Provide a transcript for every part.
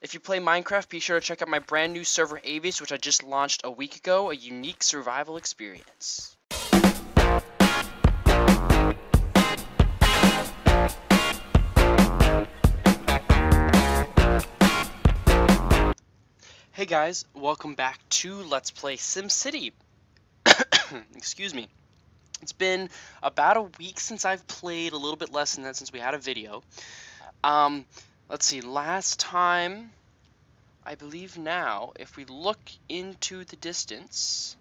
If you play Minecraft, be sure to check out my brand new server Avius, which I just launched a week ago, a unique survival experience. Hey guys, welcome back to Let's Play SimCity. Excuse me. It's been about a week since I've played, a little bit less than that since we had a video. Let's see, last time, I believe now, if we look into the distance,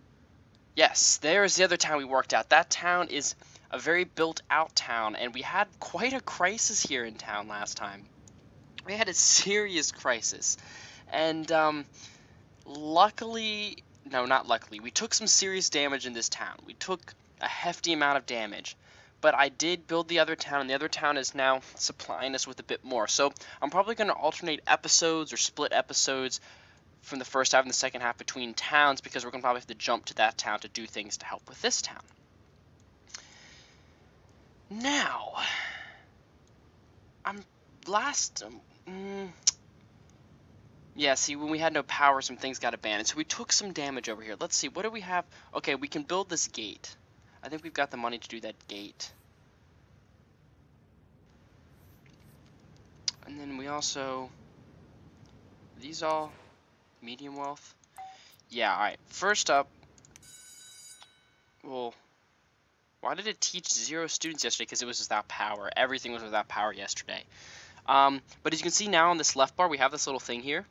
yes, there's the other town we worked out. That town is a very built-out town, and we had quite a crisis here in town last time. We had a serious crisis, and luckily, no, not luckily, we took some serious damage in this town. We took a hefty amount of damage, but I did build the other town, and the other town is now supplying us with a bit more. So I'm probably going to alternate episodes or split episodes from the first half and the second half between towns, because we're going to probably have to jump to that town to do things to help with this town. Now, yeah, see, when we had no power, some things got abandoned, so we took some damage over here. Let's see, what do we have? Okay, we can build this gate. I think we've got the money to do that gate. And then we also... These all medium wealth? Yeah, alright. First up... Well... Why did it teach 0 students yesterday? Because it was without power. Everything was without power yesterday. But as you can see now on this left bar, we have this little thing here.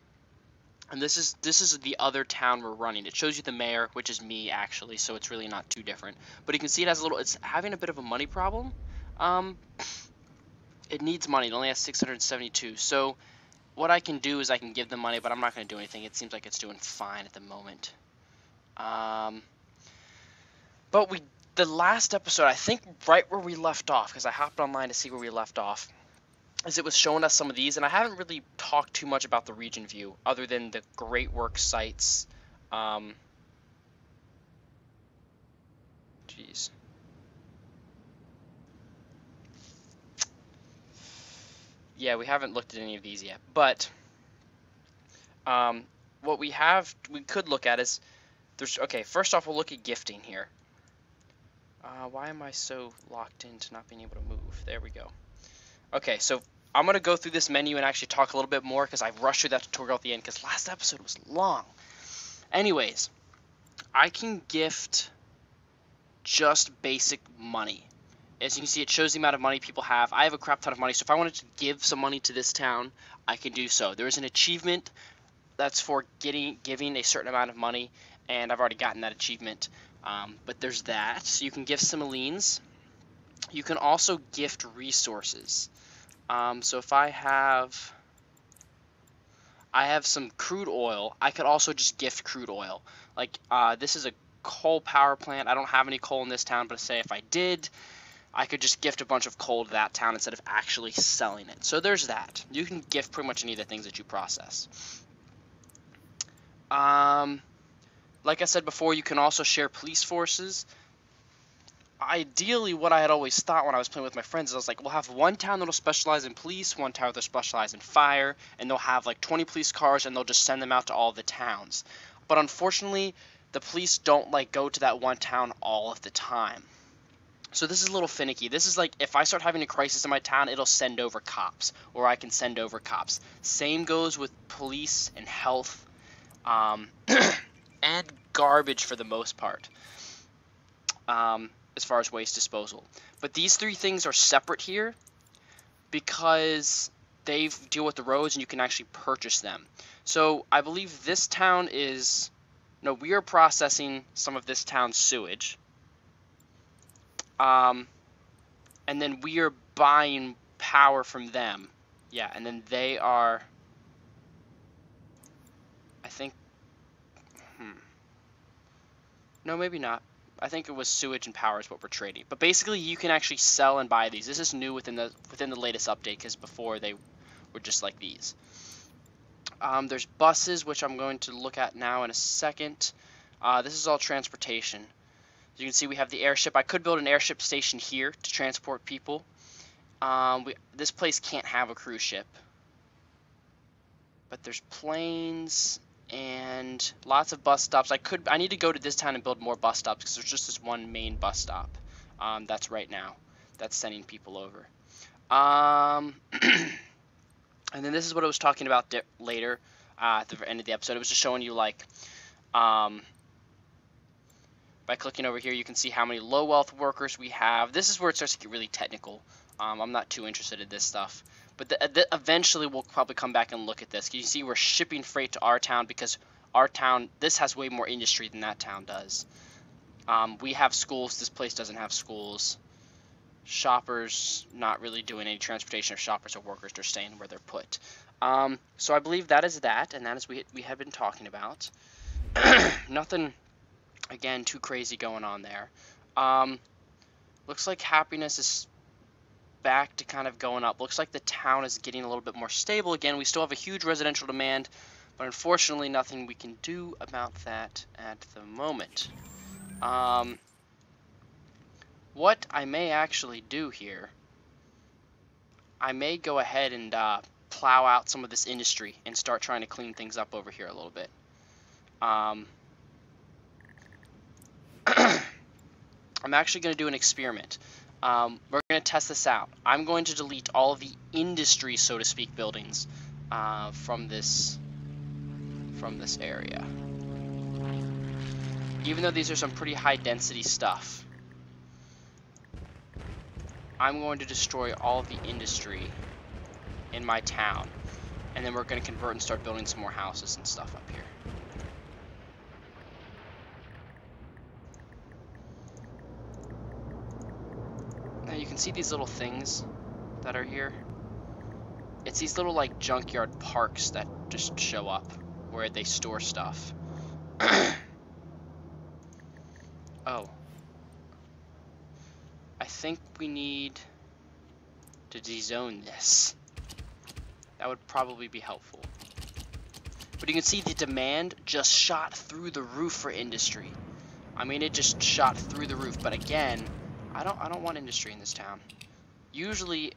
And this is the other town we're running. It shows you the mayor, which is me actually, so it's really not too different. But you can see it has a little, it's having a bit of a money problem. It needs money. It only has 672. So what I can do is I can give them money, but I'm not going to do anything. It seems like it's doing fine at the moment. But the last episode, I think right where we left off, because I hopped online to see where we left off, is it was showing us some of these, and I haven't really talked too much about the region view, other than the great work sites. Jeez. Yeah, we haven't looked at any of these yet, but what we could look at is, okay, first off, we'll look at gifting here. Why am I so locked into not being able to move? There we go. Okay, so I'm going to go through this menu and actually talk a little bit more, because I rushed through that tutorial at the end because last episode was long. Anyways, I can gift just basic money. As you can see, it shows the amount of money people have. I have a crap ton of money, so if I wanted to give some money to this town, I can do so. There is an achievement that's for giving a certain amount of money, and I've already gotten that achievement. But there's that. So you can gift simoleons. You can also gift resources. So if I have some crude oil, I could also just gift crude oil. Like, this is a coal power plant. I don't have any coal in this town, but say if I did, I could just gift a bunch of coal to that town instead of actually selling it. So there's that. You can gift pretty much any of the things that you process. Like I said before, you can also share police forces. Ideally, what I had always thought when I was playing with my friends is I was like, we'll have one town that'll specialize in police, one town that'll specialize in fire, and they'll have like 20 police cars, and they'll just send them out to all the towns. But unfortunately, the police don't like go to that one town all of the time. So this is a little finicky. This is like, if I start having a crisis in my town, it'll send over cops, or I can send over cops. Same goes with police and health, and garbage for the most part. As far as waste disposal. But these three things are separate here because they deal with the roads and you can actually purchase them. So I believe this town is... No, we are processing some of this town's sewage. And then we are buying power from them. Yeah, and then they are... I think... No, maybe not. I think it was sewage and power is what we're trading. But basically, you can actually sell and buy these. This is new within the latest update, because before they were just like these. There's buses, which I'm going to look at now in a second. This is all transportation. As you can see, we have the airship. I could build an airship station here to transport people. This place can't have a cruise ship. But there's planes and lots of bus stops. I need to go to this town and build more bus stops because there's just this one main bus stop. That's right now. That's sending people over. And then this is what I was talking about later at the end of the episode. It was just showing you, like, by clicking over here, you can see how many low wealth workers we have. This is where it starts to get really technical. I'm not too interested in this stuff. But eventually we'll probably come back and look at this. You can see we're shipping freight to our town because our town, this has way more industry than that town does. We have schools. This place doesn't have schools. Shoppers not really doing any transportation of shoppers or workers. They're staying where they're put. So I believe that is that, and that is we have been talking about. Nothing, again, too crazy going on there. Looks like happiness is back to kind of going up. Looks like the town is getting a little bit more stable again. We still have a huge residential demand, but unfortunately nothing we can do about that at the moment. What I may actually do here, I may go ahead and plow out some of this industry and start trying to clean things up over here a little bit. I'm actually going to do an experiment. We're going to test this out. I'm going to delete all of the industry, so to speak, buildings from this area. Even though these are some pretty high density stuff, I'm going to destroy all of the industry in my town, and then we're going to convert and start building some more houses and stuff up here. Now you can see these little things that are here. It's these little, like, junkyard parks that just show up where they store stuff. Oh. I think we need to dezone this. That would probably be helpful. But you can see the demand just shot through the roof for industry. I mean, it just shot through the roof. But again, I don't want industry in this town. Usually,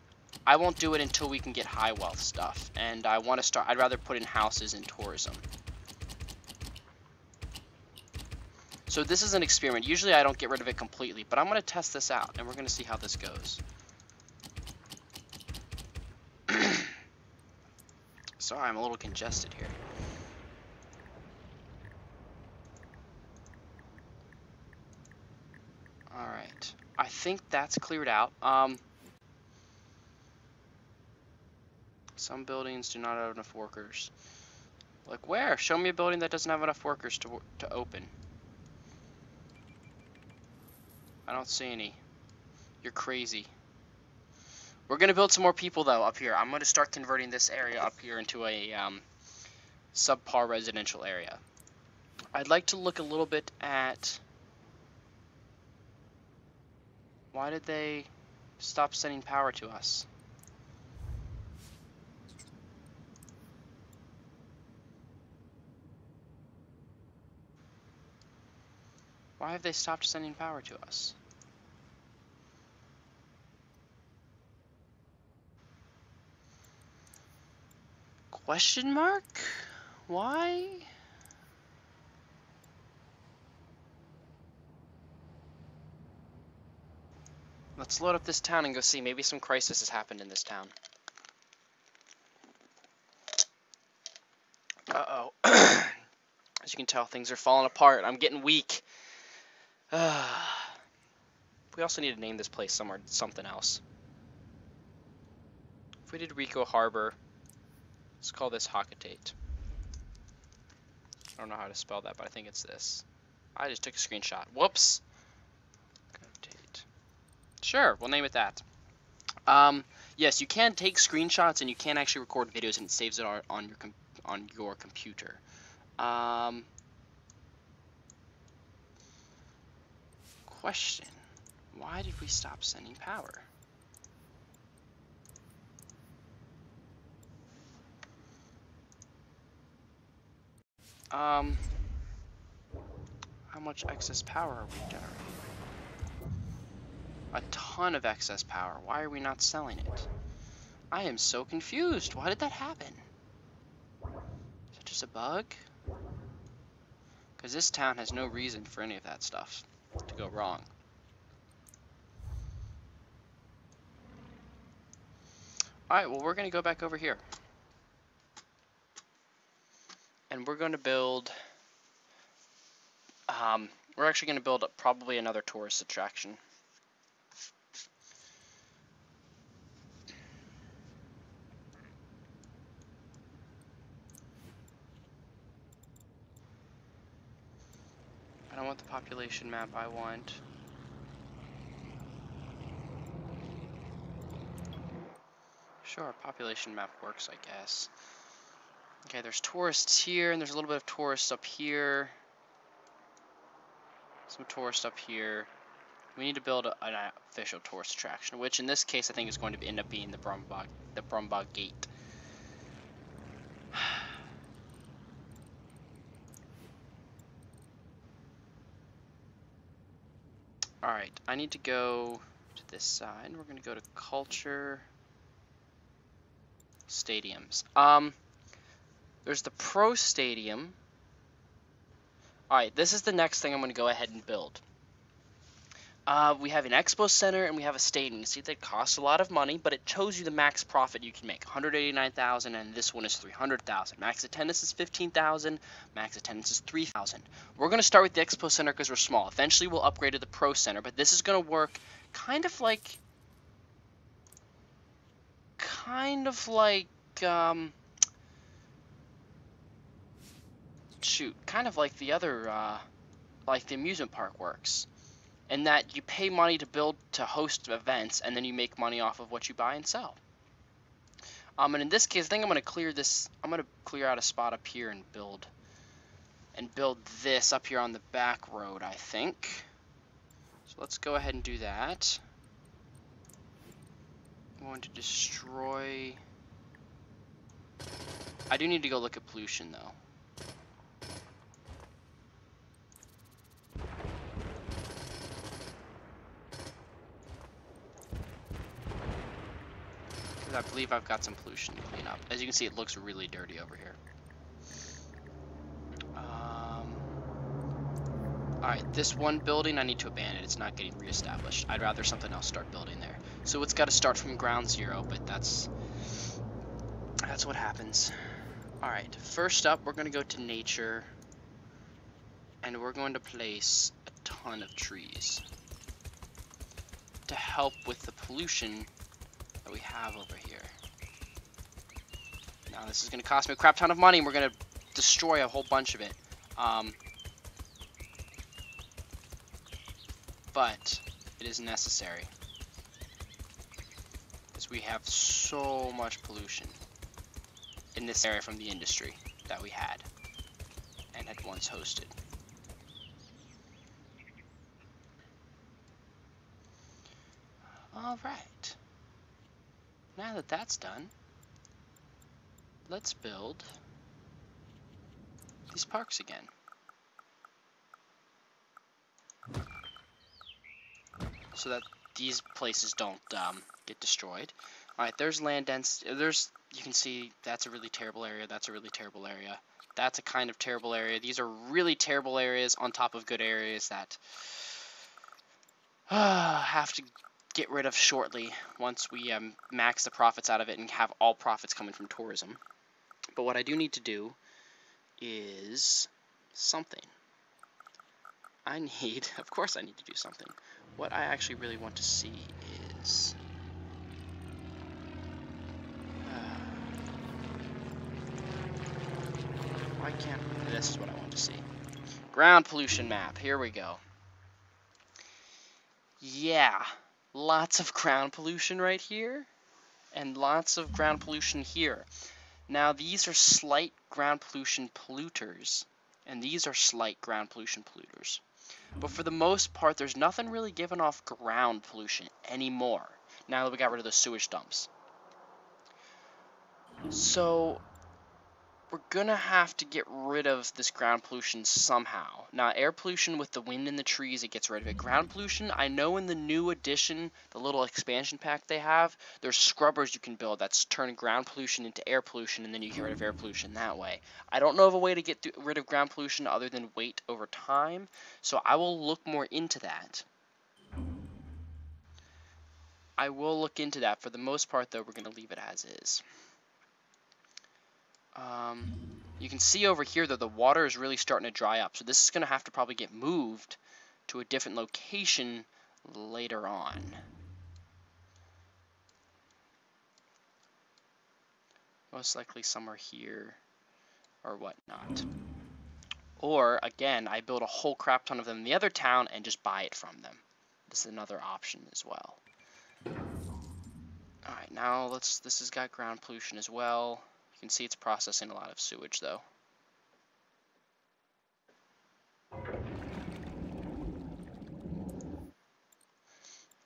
I won't do it until we can get high wealth stuff. And I want to start. I'd rather put in houses and tourism. So this is an experiment. Usually I don't get rid of it completely, but I'm going to test this out, and we're going to see how this goes. Sorry, I'm a little congested here. Alright. I think that's cleared out. Some buildings do not have enough workers. Like where? Show me a building that doesn't have enough workers to open. I don't see any. You're crazy. We're going to build some more people, though, up here. I'm going to start converting this area up here into a subpar residential area. I'd like to look a little bit at... Why did they stop sending power to us? Why have they stopped sending power to us? Question mark? Why? Let's load up this town and go see. Maybe some crisis has happened in this town. Uh-oh. As you can tell, things are falling apart. I'm getting weak. We also need to name this place something else. If we did Rico Harbor, let's call this Hockatate. I don't know how to spell that, but I think it's this. I just took a screenshot. Whoops. Hockatate. Sure, we'll name it that. Yes, you can take screenshots and you can actually record videos, and it saves it on your computer. Question: why did we stop sending power? How much excess power are we generating? A ton of excess power. Why are we not selling it? I am so confused. Why did that happen? just a bug? Because this town has no reason for any of that stuff to go wrong. Alright, well, we're going to go back over here. And we're going to build... we're actually going to build probably another tourist attraction. I don't want the population map, I want... Sure, population map works, I guess. Okay, there's tourists here, and there's a little bit of tourists up here. Some tourists up here. We need to build an official tourist attraction, which in this case I think is going to end up being the Brumbog Gate. Alright, I need to go to this side. We're going to go to culture... stadiums. There's the Pro Stadium. Alright, this is the next thing I'm going to go ahead and build. We have an expo center and we have a stadium. You see, they cost a lot of money, but it shows you the max profit you can make. 189,000, and this one is 300,000. Max attendance is 15,000. Max attendance is 3,000. We're going to start with the expo center because we're small. Eventually, we'll upgrade to the Pro Center, but this is going to work kind of like the other, like the amusement park works, in that you pay money to host events, and then you make money off of what you buy and sell. And in this case, I think I'm going to clear this. I'm going to clear out a spot up here and build this up here on the back road, I think. So let's go ahead and do that. I'm going to destroy... I do need to go look at pollution, though. Because I believe I've got some pollution to clean up. As you can see, it looks really dirty over here. Alright, this one building I need to abandon. It's not getting reestablished. I'd rather something else start building there. So it's got to start from ground zero, but that's what happens. Alright, first up, we're going to go to nature, and we're going to place a ton of trees to help with the pollution that we have over here. Now, this is going to cost me a crap ton of money, and we're going to destroy a whole bunch of it. But it is necessary, because we have so much pollution in this area from the industry that we had and had once hosted. Alright, now that that's done, let's build these parks again. So that these places don't get destroyed. Alright, there's land density. You can see that's a really terrible area, that's a really terrible area. That's a kind of terrible area. These are really terrible areas on top of good areas that have to get rid of shortly once we max the profits out of it and have all profits coming from tourism. But what I do need to do is something. Of course I need to do something. What I actually really want to see is... why can't... This is what I want to see. Ground pollution map. Here we go. Yeah. Lots of ground pollution right here. And lots of ground pollution here. Now, these are slight ground pollution polluters. And these are slight ground pollution polluters. But for the most part, there's nothing really giving off ground pollution anymore, now that we got rid of the sewage dumps. So, we're gonna have to get rid of this ground pollution somehow. Now, air pollution with the wind and the trees, it gets rid of it. Ground pollution, I know in the new edition, the little expansion pack they have, there's scrubbers you can build that's turning ground pollution into air pollution, and then you get rid of air pollution that way. I don't know of a way to get rid of ground pollution other than wait over time, so I will look more into that. I will look into that. For the most part, though, we're going to leave it as is. You can see over here that the water is really starting to dry up, so this is going to have to probably get moved to a different location later on. Most likely somewhere here or whatnot. Or, again, I build a whole crap ton of them in the other town and just buy it from them. This is another option as well. Alright, now this has got ground pollution as well. You can see it's processing a lot of sewage, though.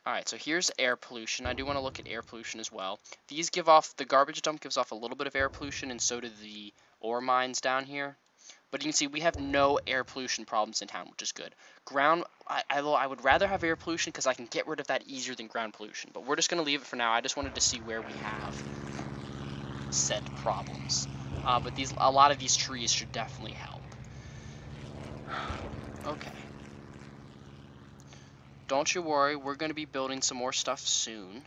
Alright, so here's air pollution. I do want to look at air pollution as well. These give off, the garbage dump gives off a little bit of air pollution, and so do the ore mines down here. But you can see we have no air pollution problems in town, which is good. Ground, I would rather have air pollution because I can get rid of that easier than ground pollution. But we're just going to leave it for now. I just wanted to see where we have said problems. But a lot of these trees should definitely help. Okay. Don't you worry, we're going to be building some more stuff soon.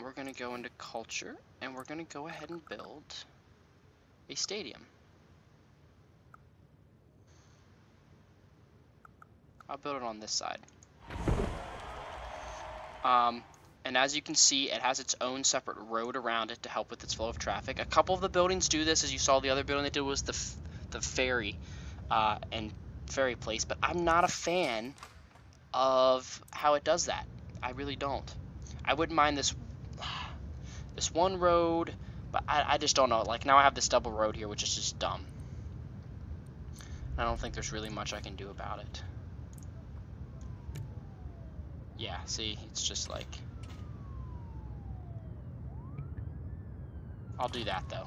We're going to go into culture, and we're going to go ahead and build a stadium. I'll build it on this side. And as you can see, it has its own separate road around it to help with its flow of traffic. A couple of the buildings do this. As you saw, the other building they did was the ferry and ferry place, but I'm not a fan of how it does that. I really don't. I wouldn't mind this one road, but I just don't know. Like, now I have this double road here, which is just dumb. I don't think there's really much I can do about it. Yeah, see, it's just like... I'll do that, though.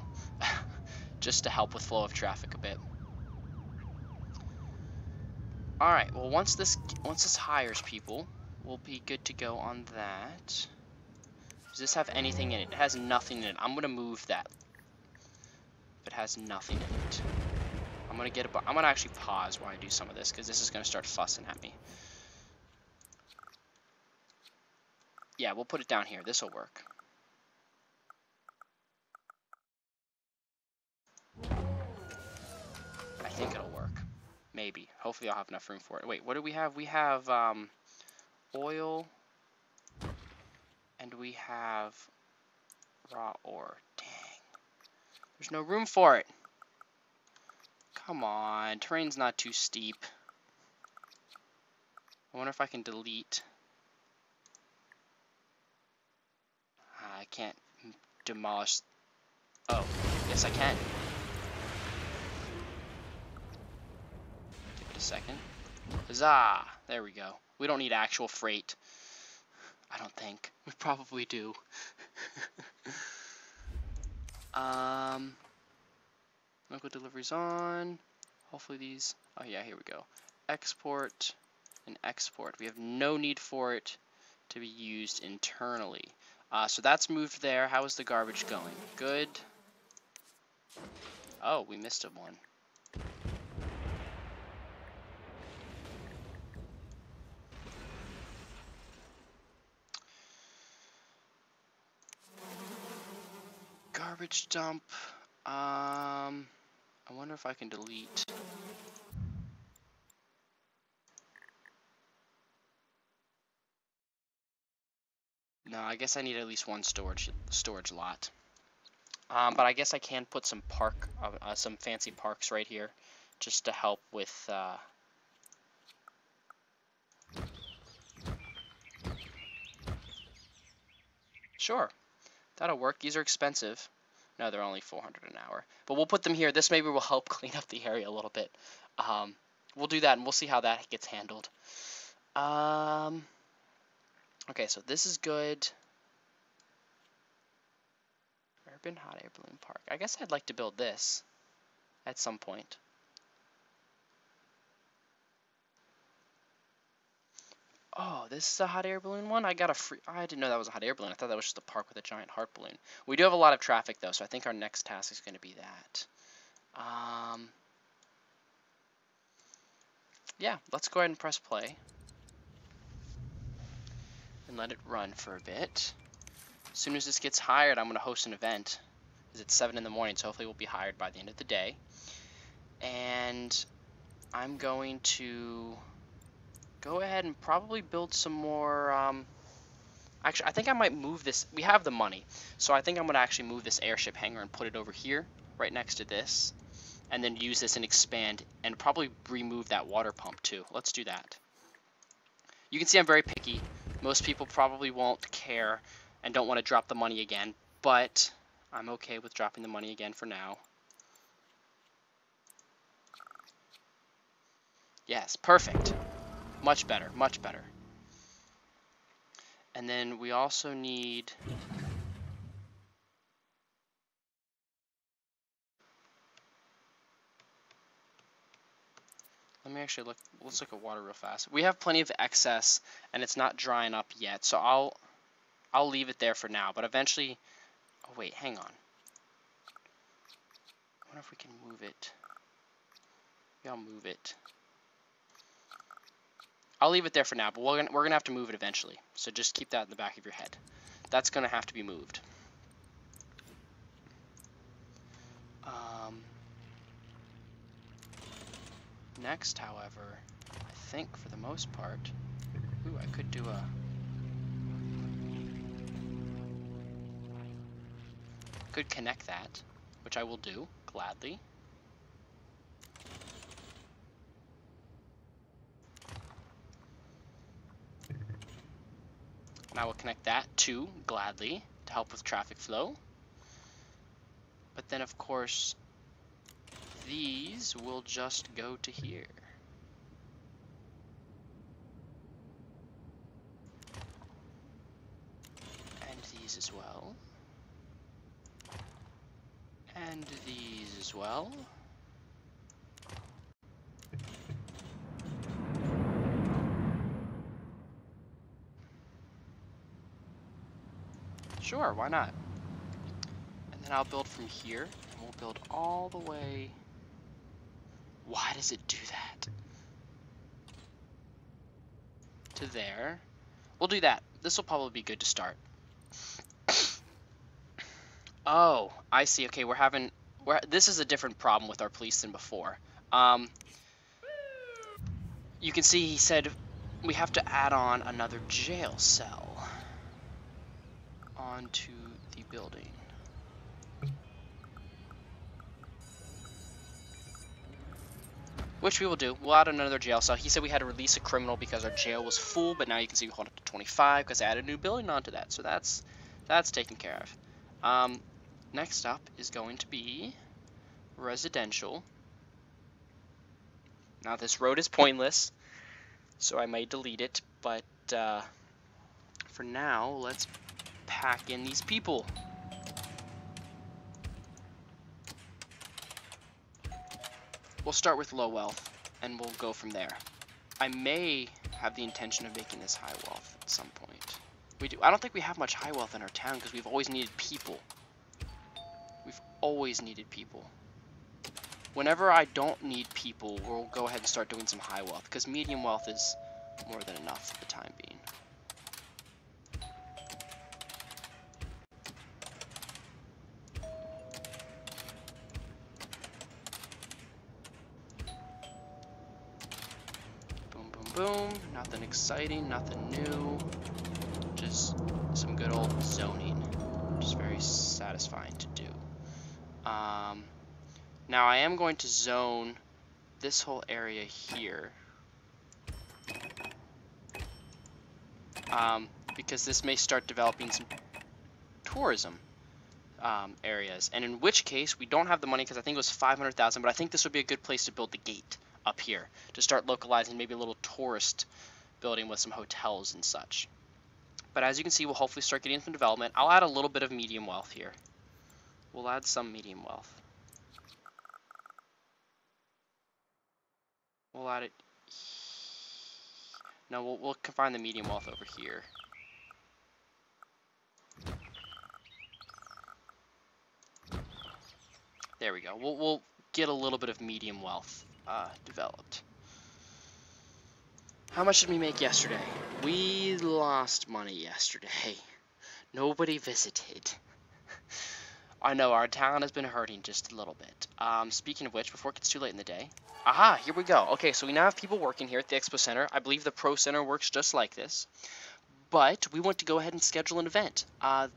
Just to help with flow of traffic a bit. Alright, well, once this hires people, we'll be good to go on that. Does this have anything in it? It has nothing in it. I'm gonna move that. If it has nothing in it. I'm gonna actually pause while I do some of this, because this is gonna start fussing at me. Yeah, we'll put it down here. This'll work. I think it'll work. Maybe. Hopefully I'll have enough room for it. Wait, what do we have? We have oil, and we have raw ore. Dang. There's no room for it. Come on. Terrain's not too steep. I wonder if I can delete. I can't demolish. Oh, yes I can. Give it a second. Huzzah! There we go. We don't need actual freight. I don't think. We probably do. Local deliveries on. Hopefully these... Oh yeah, here we go. Export and export. We have no need for it to be used internally. So that's moved there. How is the garbage going? Good. Oh, we missed one. Garbage dump. I wonder if I can delete. No, I guess I need at least one storage lot. But I guess I can put some some fancy parks right here, just to help with. Sure, that'll work. These are expensive. No, they're only 400 an hour. But we'll put them here. This maybe will help clean up the area a little bit. We'll do that, and we'll see how that gets handled. Okay, so this is good. Urban hot air balloon park. I guess I'd like to build this at some point. Oh, this is a hot air balloon one? I got a free... I didn't know that was a hot air balloon. I thought that was just a park with a giant heart balloon. We do have a lot of traffic, though, so I think our next task is going to be that. Yeah, let's go ahead and press play. And let it run for a bit. As soon as this gets hired, I'm going to host an event. Because it's 7 in the morning, so hopefully we'll be hired by the end of the day. And I'm going to go ahead and probably build some more... Actually, I think I might move this. We have the money, so I think I'm going to actually move this airship hangar and put it over here, right next to this, and then use this and expand, and probably remove that water pump too. Let's do that. You can see I'm very picky. Most people probably won't care and don't want to drop the money again, but I'm okay with dropping the money again for now. Yes, perfect. Much better, much better. And then we also need... Let me actually look, let's look at water real fast. We have plenty of excess, and it's not drying up yet, so I'll leave it there for now, but eventually... Oh wait, hang on. I wonder if we can move it. Maybe I'll move it. I'll leave it there for now, but we're gonna have to move it eventually. So just keep that in the back of your head. That's gonna have to be moved. Next, however, I think for the most part, ooh, I could do a. Could connect that, which I will do gladly. And I will connect that too, gladly, to help with traffic flow. But then, of course, these will just go to here. And these as well. And these as well. Sure, why not? And then I'll build from here, and we'll build all the way. Why does it do that? To there. We'll do that. This will probably be good to start. Oh, I see. Okay, this is a different problem with our police than before. You can see he said we have to add on another jail cell onto the building. Which we will do. We'll add another jail cell. He said we had to release a criminal because our jail was full, but now you can see we hold it to 25 because I added a new building onto that. So that's taken care of. Next up is going to be residential. Now this road is pointless, so I may delete it, but for now, let's pack in these people. We'll start with low wealth, and we'll go from there. I may have the intention of making this high wealth at some point. I don't think we have much high wealth in our town because we've always needed people. We've always needed people. Whenever I don't need people, we'll go ahead and start doing some high wealth, because medium wealth is more than enough for the time being. Boom, boom, boom. Nothing exciting, nothing new. Just some good old zoning, which is very satisfying to do. Now I am going to zone this whole area here. Because this may start developing some tourism areas, and in which case we don't have the money because I think it was 500,000, but I think this would be a good place to build the gate up here to start localizing maybe a little tourist building with some hotels and such. But as you can see, we'll hopefully start getting some development. I'll add a little bit of medium wealth here. We'll add some medium wealth. We'll add it. No, we'll confine the medium wealth over here. There we go. We'll get a little bit of medium wealth developed. How much did we make yesterday? We lost money yesterday. Nobody visited. I know, our town has been hurting just a little bit. Speaking of which, before it gets too late in the day... Aha, here we go. Okay, so we now have people working here at the Expo Center. I believe the Pro Center works just like this. But we want to go ahead and schedule an event.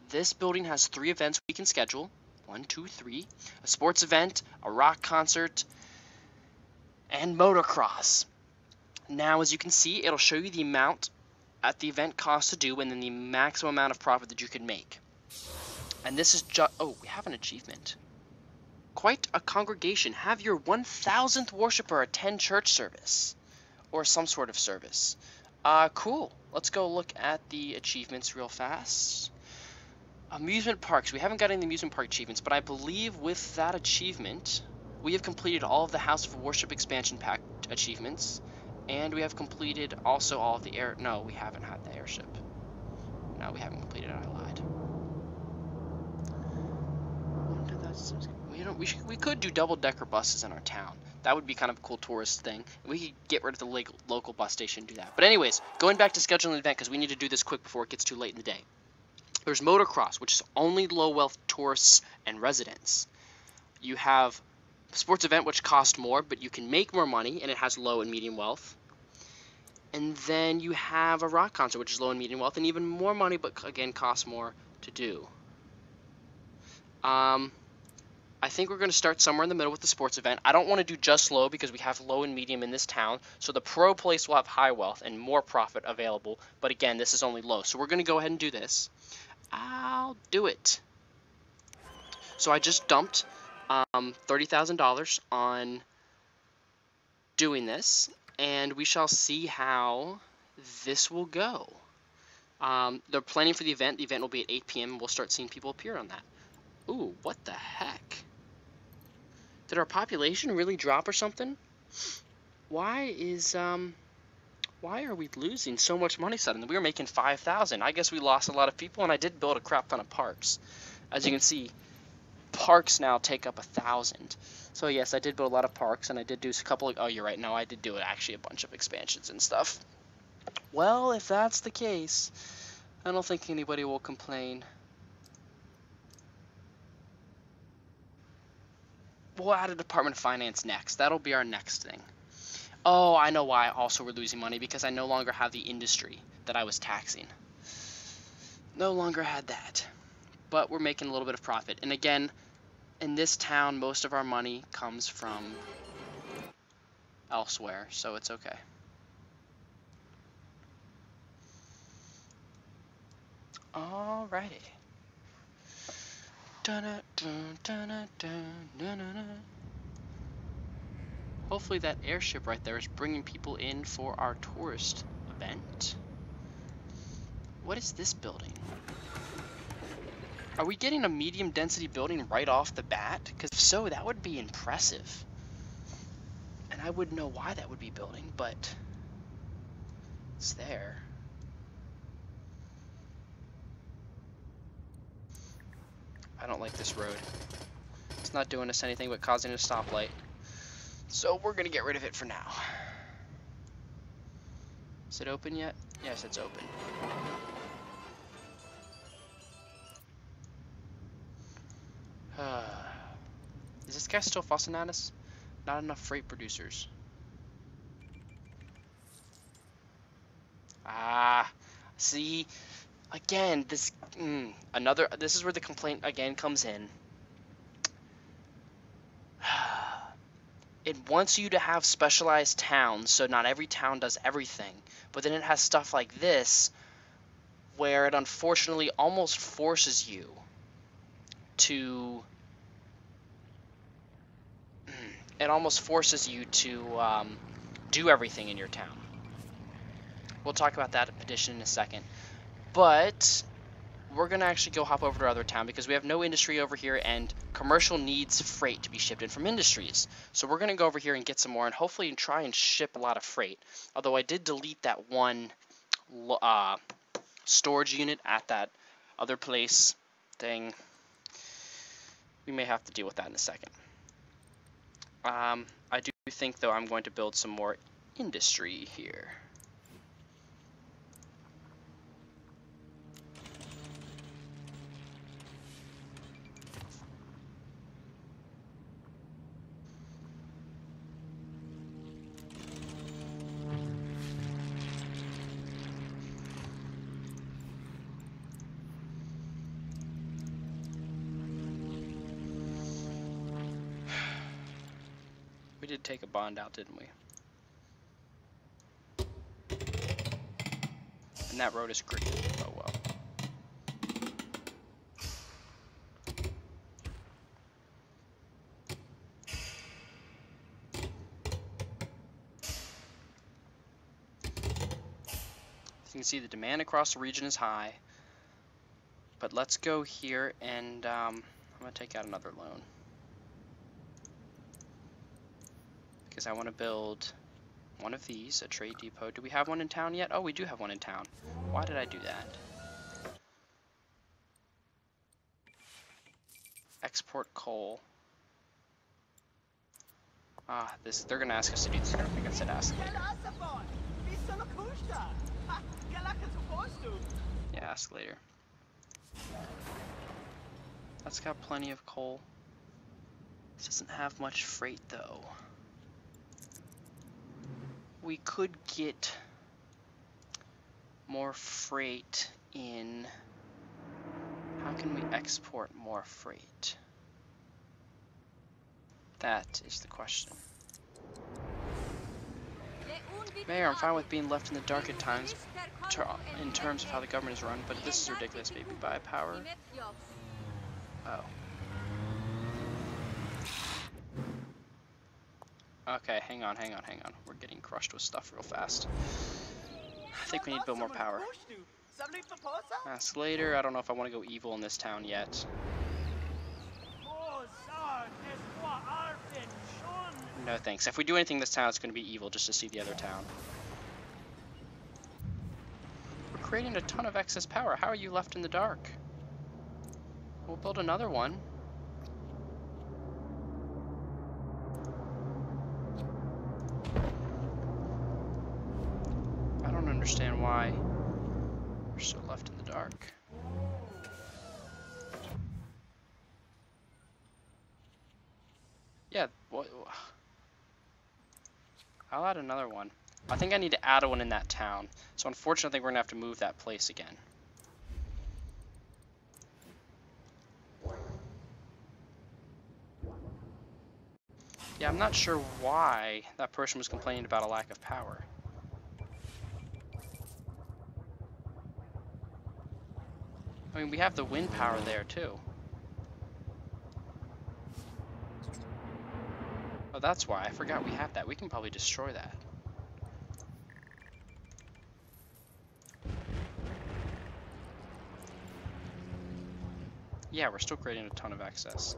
This building has 3 events we can schedule. 1, 2, 3. A sports event, a rock concert, and motocross. Now, as you can see, it'll show you the amount at the event cost to do and then the maximum amount of profit that you can make. And this is just... Oh, we have an achievement. Quite a congregation. Have your 1,000th worshiper attend church service. Or some sort of service. Cool. Let's go look at the achievements real fast. Amusement parks. We haven't got any amusement park achievements, but I believe with that achievement, we have completed all of the House of Worship expansion pack achievements. And we have completed also all of the air... No, we haven't had the airship. No, we haven't completed it. I lied. We could do double-decker buses in our town. That would be kind of a cool tourist thing. We could get rid of the local bus station and do that. But anyways, going back to scheduling an event, because we need to do this quick before it gets too late in the day. There's motocross, which is only low-wealth tourists and residents. You have a sports event, which costs more, but you can make more money, and it has low and medium wealth. And then you have a rock concert, which is low and medium wealth, and even more money, but again, costs more to do. I think we're going to start somewhere in the middle with the sports event. I don't want to do just low because we have low and medium in this town. So the pro place will have high wealth and more profit available. But again, this is only low. So we're going to go ahead and do this. I'll do it. So I just dumped $30,000 on doing this. And we shall see how this will go. They're planning for the event. The event will be at 8 p.m. and we'll start seeing people appear on that. Ooh, what the heck? Did our population really drop or something? Why are we losing so much money suddenly? We were making 5,000. I guess we lost a lot of people, and I did build a crap ton of parks. As you can see, parks now take up 1,000. So yes, I did build a lot of parks, and I did do a couple of... Oh, you're right. No, I did do actually a bunch of expansions and stuff. Well, if that's the case, I don't think anybody will complain. We'll add a Department of Finance next. That'll be our next thing. Oh, I know why also we're losing money, because I no longer have the industry that I was taxing. No longer had that. But we're making a little bit of profit. And again, in this town, most of our money comes from elsewhere, so it's okay. Alrighty. Hopefully that airship right there is bringing people in for our tourist event. What is this building? Are we getting a medium density building right off the bat? Because if so, that would be impressive. And I wouldn't know why that would be building, but it's there. I don't like this road. It's not doing us anything but causing a stoplight. So we're going to get rid of it for now. Is it open yet? Yes, it's open. Is this guy still fussing at us? Not enough freight producers. See? Again, this is where the complaint again comes in. It wants you to have specialized towns, so not every town does everything. But then it has stuff like this, where it unfortunately almost forces you to... It almost forces you to do everything in your town. We'll talk about that addition in a second. But we're gonna actually go hop over to our other town because we have no industry over here, and commercial needs freight to be shipped in from industries. So we're gonna go over here and get some more, and hopefully try and ship a lot of freight. Although I did delete that one storage unit at that other place thing. We may have to deal with that in a second. I do think, though, I'm going to build some more industry here. We did take a bond out, didn't we? And that road is crooked. Oh well. As you can see, the demand across the region is high. But let's go here and I'm going to take out another loan. Because I want to build one of these, a trade depot. Do we have one in town yet? Oh, we do have one in town. Why did I do that? Export coal. Ah, they're going to ask us to do this. I think I said ask later. Yeah, ask later. That's got plenty of coal. This doesn't have much freight, though. We could get more freight in. How can we export more freight? That is the question. Mayor, I'm fine with being left in the dark at times in terms of how the government is run, but this is ridiculous. Maybe buy power? Oh. Okay, hang on. We're getting crushed with stuff real fast. I think we need to build more power. Ask later. I don't know if I want to go evil in this town yet. No thanks. If we do anything in this town, it's going to be evil just to see the other town. We're creating a ton of excess power. How are you left in the dark? We'll build another one. I don't understand why we're so left in the dark. Yeah, I'll add another one. I think I need to add one in that town. So unfortunately, we're going to have to move that place again. Yeah, I'm not sure why that person was complaining about a lack of power. I mean, we have the wind power there, too. Oh, that's why. I forgot we have that. We can probably destroy that. Yeah, we're still creating a ton of excess.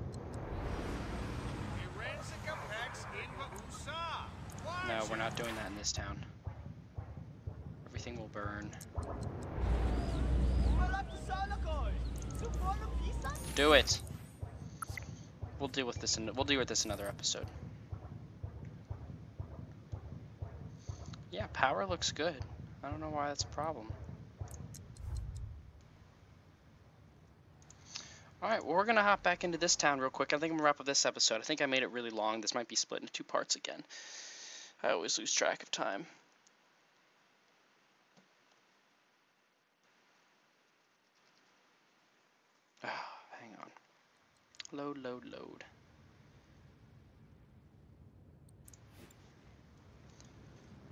No, we're not doing that in this town. Everything will burn. Do it. We'll deal with this another episode. Yeah, power looks good. I don't know why that's a problem. Alright, well, we're going to hop back into this town real quick. I think I'm going to wrap up this episode. I think I made it really long. This might be split into 2 parts again. I always lose track of time. Hang on. Load.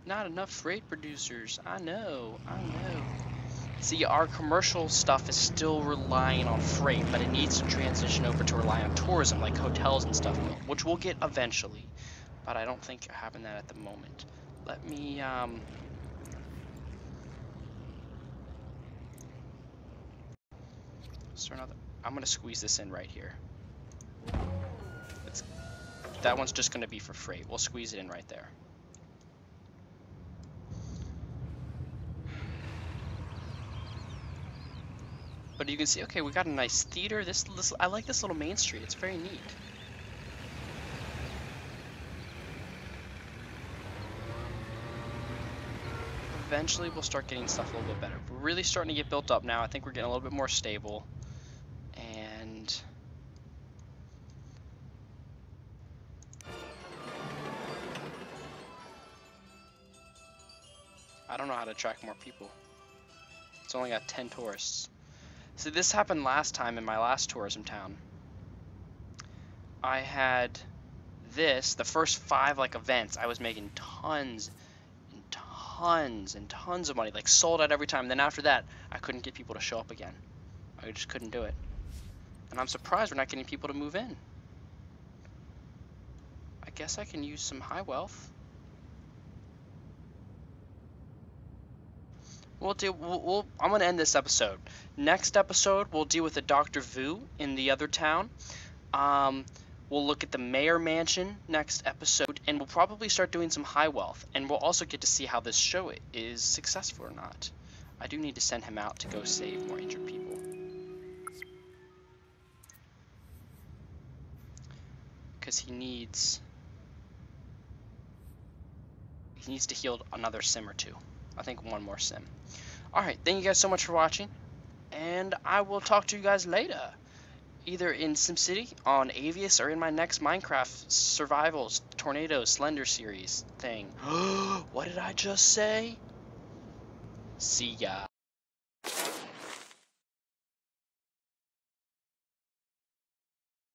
Not enough freight producers. I know. See, our commercial stuff is still relying on freight, but it needs to transition over to rely on tourism, like hotels and stuff, which we'll get eventually. But I don't think having that at the moment. Let me, Is there another? I'm gonna squeeze this in right here. That one's just gonna be for freight. We'll squeeze it in right there. But you can see, okay, we got a nice theater. This I like this little main street. It's very neat. Eventually, we'll start getting stuff a little bit better. We're really starting to get built up now. I think we're getting a little bit more stable. And I don't know how to attract more people. It's only got 10 tourists. So this happened last time in my last tourism town. I had this, the first 5 like events, I was making tons and tons and tons of money, like sold out every time. Then after that, I couldn't get people to show up again. I just couldn't do it. And I'm surprised we're not getting people to move in. I guess I can use some high wealth. I'm going to end this episode. Next episode, we'll deal with the Dr. Vu in the other town. We'll look at the Mayor Mansion next episode, and we'll probably start doing some high wealth. And we'll also get to see how this show is successful or not. I do need to send him out to go save more injured people. Because he needs to heal another sim or two. I think one more sim. Alright, thank you guys so much for watching, and I will talk to you guys later. Either in SimCity, on Avius, or in my next Minecraft Survivals, Tornado, Slender series thing. What did I just say? See ya.